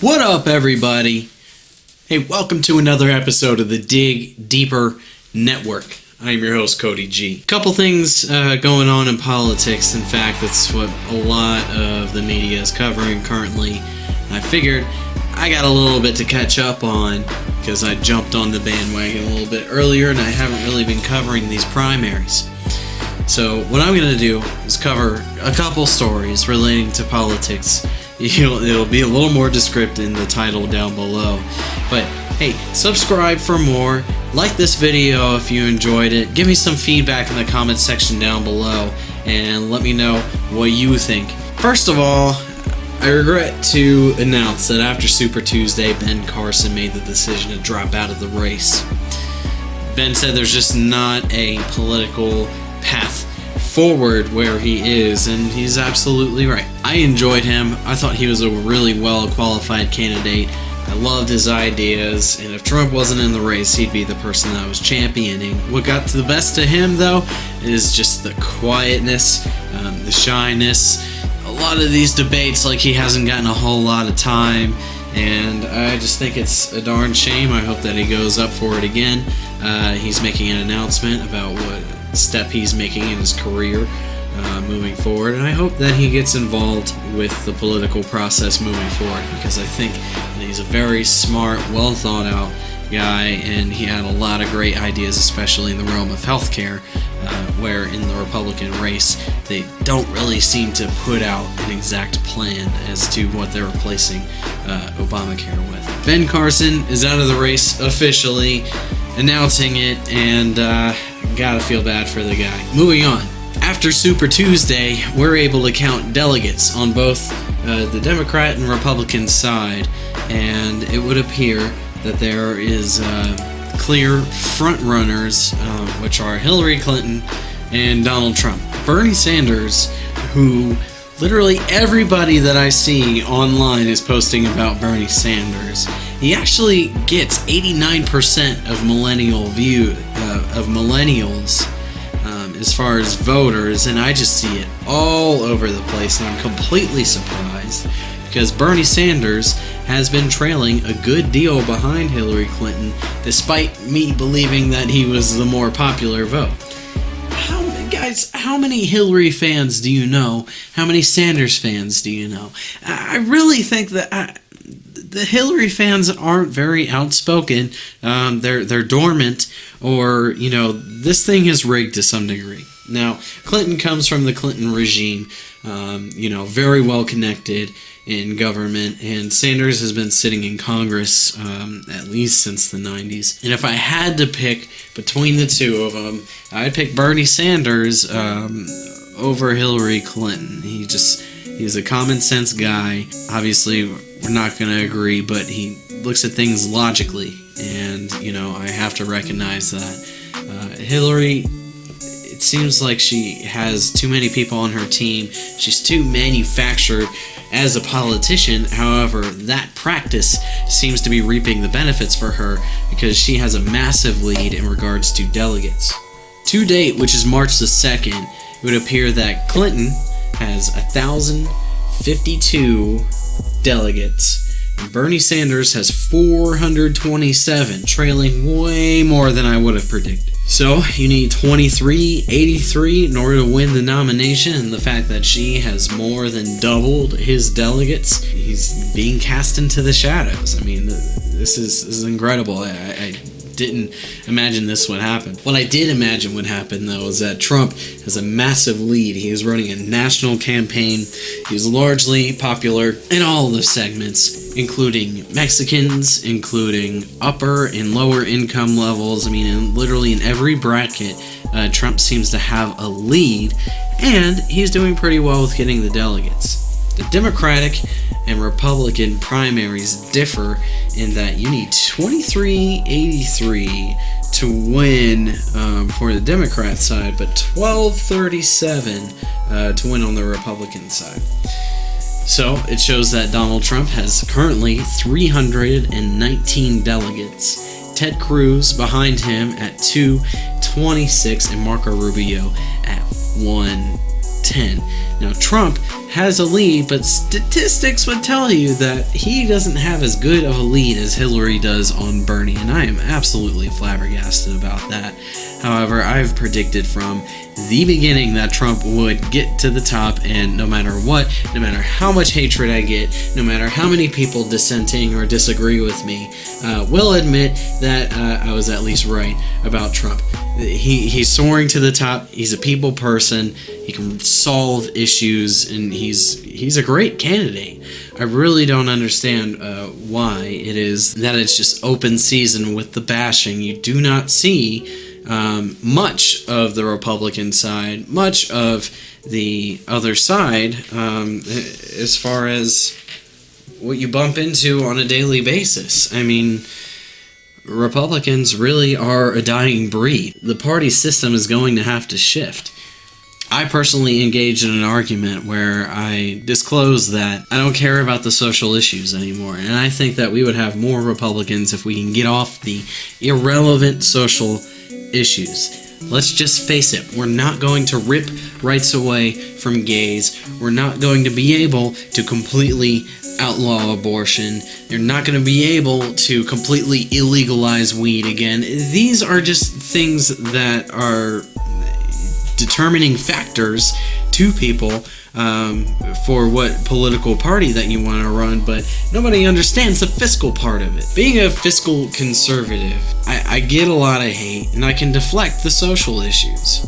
What up, everybody? Hey, welcome to another episode of the Dig Deeper Network. I'm your host, Cody G. Couple things going on in politics. In fact, that's what a lot of the media is covering currently. I figured I got a little bit to catch up on because I jumped on the bandwagon a little bit earlier and I haven't really been covering these primaries. So what I'm going to do is cover a couple stories relating to politics. It'll be a little more descriptive in the title down below. But hey, subscribe for more. Like this video if you enjoyed it. Give me some feedback in the comments section down below and let me know what you think. First of all, I regret to announce that after Super Tuesday, Ben Carson made the decision to drop out of the race. Ben said there's just not a political path forward where he is, and he's absolutely right. I enjoyed him. I thought he was a really well-qualified candidate. I loved his ideas, and if Trump wasn't in the race, he'd be the person that I was championing. What got to the best of him, though, is just the quietness, the shyness. A lot of these debates, like he hasn't gotten a whole lot of time, and I just think it's a darn shame. I hope that he goes up for it again. He's making an announcement about what step he's making in his career moving forward, and I hope that he gets involved with the political process moving forward, because I think that he's a very smart, well thought out guy, and he had a lot of great ideas, especially in the realm of healthcare, where in the Republican race they don't really seem to put out an exact plan as to what they're replacing Obamacare with. Ben Carson is out of the race officially, announcing it, and gotta feel bad for the guy. Moving on. After Super Tuesday, we're able to count delegates on both the Democrat and Republican side, and it would appear that there is clear front runners, which are Hillary Clinton and Donald Trump. Bernie Sanders, who literally everybody that I see online is posting about Bernie Sanders. He actually gets 89% of millennials as far as voters, and I just see it all over the place, and I'm completely surprised because Bernie Sanders has been trailing a good deal behind Hillary Clinton, despite me believing that he was the more popular vote. How many Hillary fans do you know? How many Sanders fans do you know? I really think that the Hillary fans aren't very outspoken. They're dormant, or this thing is rigged to some degree. Now, Clinton comes from the Clinton regime, very well connected in government, and Sanders has been sitting in Congress at least since the 90s. And if I had to pick between the two of them, I'd pick Bernie Sanders over Hillary Clinton. He's a common sense guy. Obviously, we're not going to agree, but he looks at things logically, and I have to recognize that. Hillary, it seems like she has too many people on her team. She's too manufactured as a politician. However, that practice seems to be reaping the benefits for her because she has a massive lead in regards to delegates. To date, which is March the 2nd, it would appear that Clinton has 1,052 delegates, and Bernie Sanders has 427, trailing way more than I would have predicted. So, you need 2383 in order to win the nomination, and the fact that she has more than doubled his delegates, he's being cast into the shadows. I mean, this is incredible. I didn't imagine this would happen. What I did imagine would happen, though, is that Trump has a massive lead. He is running a national campaign. He's largely popular in all the segments, including Mexicans, including upper and lower income levels. I mean, literally in every bracket, Trump seems to have a lead, and he's doing pretty well with getting the delegates. The Democratic and Republican primaries differ in that you need 2383 to win for the Democrat side, but 1237 to win on the Republican side. So it shows that Donald Trump has currently 319 delegates. Ted Cruz behind him at 226 and Marco Rubio at 1 10. Now, Trump has a lead, but statistics would tell you that he doesn't have as good of a lead as Hillary does on Bernie, and I am absolutely flabbergasted about that. However, I've predicted from the beginning that Trump would get to the top, and no matter what, no matter how much hatred I get, no matter how many people dissenting or disagree with me, will admit that I was at least right about Trump. He's soaring to the top. He's a people person. He can solve issues, and he's a great candidate. I really don't understand why it is that it's just open season with the bashing. You do not see much of the Republican side, much of the other side, as far as what you bump into on a daily basis. I mean, Republicans really are a dying breed. The party system is going to have to shift. I personally engaged in an argument where I disclosed that I don't care about the social issues anymore, and I think that we would have more Republicans if we can get off the irrelevant social issues. Let's just face it, we're not going to rip rights away from gays. We're not going to be able to completely outlaw abortion. You're not going to be able to completely illegalize weed again. These are just things that are determining factors to people for what political party that you want to run, but nobody understands the fiscal part of it. Being a fiscal conservative, I get a lot of hate, and I can deflect the social issues,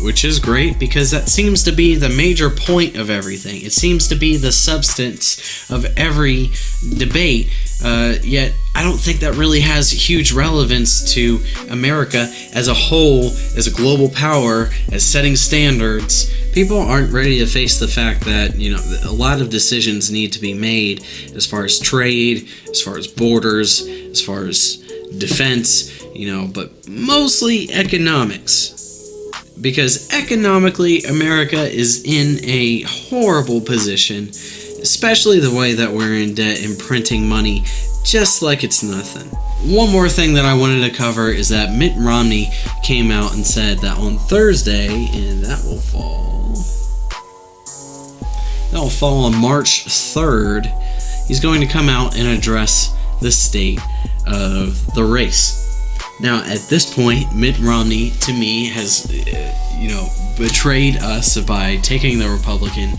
which is great because that seems to be the major point of everything. It seems to be the substance of every debate, yet I don't think that really has huge relevance to America as a whole, as a global power, as setting standards. People aren't ready to face the fact that, a lot of decisions need to be made as far as trade, as far as borders, as far as defense, but mostly economics. Because economically, America is in a horrible position, especially the way that we're in debt and printing money just like it's nothing. One more thing that I wanted to cover is that Mitt Romney came out and said that on Thursday, and that will fall on March 3rd, he's going to come out and address the state of the race. Now, at this point, Mitt Romney, to me, has, betrayed us by taking the Republican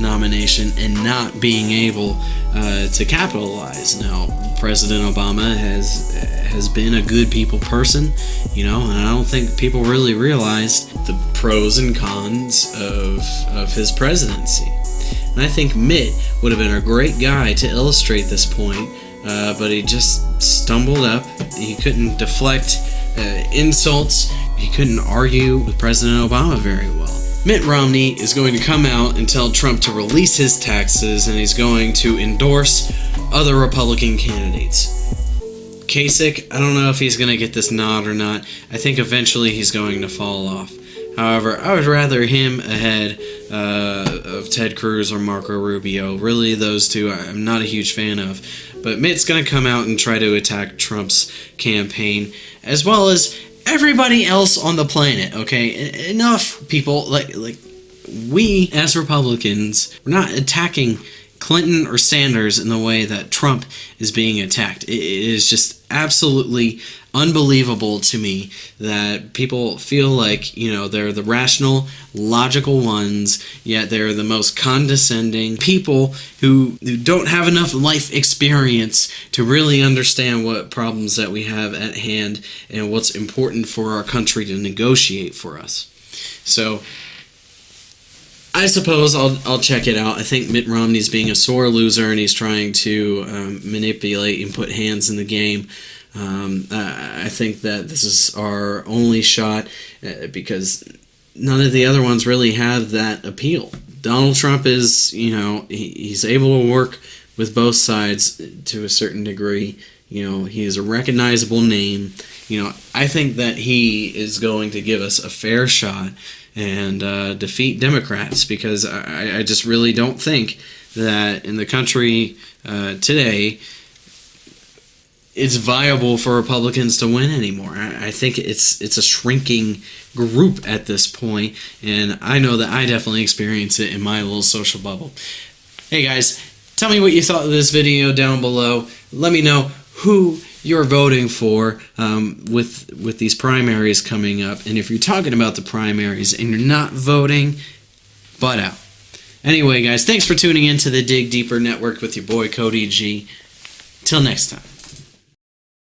nomination and not being able to capitalize. Now, President Obama has been a good people person, and I don't think people really realized the pros and cons of his presidency. And I think Mitt would have been a great guy to illustrate this point, but he just stumbled up. He couldn't deflect insults. He couldn't argue with President Obama very well. Mitt Romney is going to come out and tell Trump to release his taxes, and he's going to endorse other Republican candidates. Kasich, I don't know if he's going to get this nod or not. I think eventually he's going to fall off. However, I would rather him ahead of Ted Cruz or Marco Rubio. Really, those two I'm not a huge fan of. But Mitt's going to come out and try to attack Trump's campaign, as well as everybody else on the planet, okay? Enough, people. Like we, as Republicans, we're not attacking Clinton or Sanders in the way that Trump is being attacked. It is just absolutely unbelievable to me that people feel like, they're the rational, logical ones, yet they're the most condescending people who don't have enough life experience to really understand what problems that we have at hand and what's important for our country to negotiate for us. So, I suppose I'll check it out. I think Mitt Romney's being a sore loser, and he's trying to manipulate and put hands in the game. I think that this is our only shot because none of the other ones really have that appeal. Donald Trump is, he's able to work with both sides to a certain degree. He is a recognizable name. I think that he is going to give us a fair shot and defeat Democrats, because I just really don't think that in the country today it's viable for Republicans to win anymore. I think it's a shrinking group at this point, and I know that I definitely experience it in my little social bubble. Hey guys, tell me what you thought of this video down below. Let me know who you're voting for with these primaries coming up, and if you're talking about the primaries and you're not voting, butt out. Anyway guys, thanks for tuning in to the Dig Deeper Network with your boy Cody G. Till next time.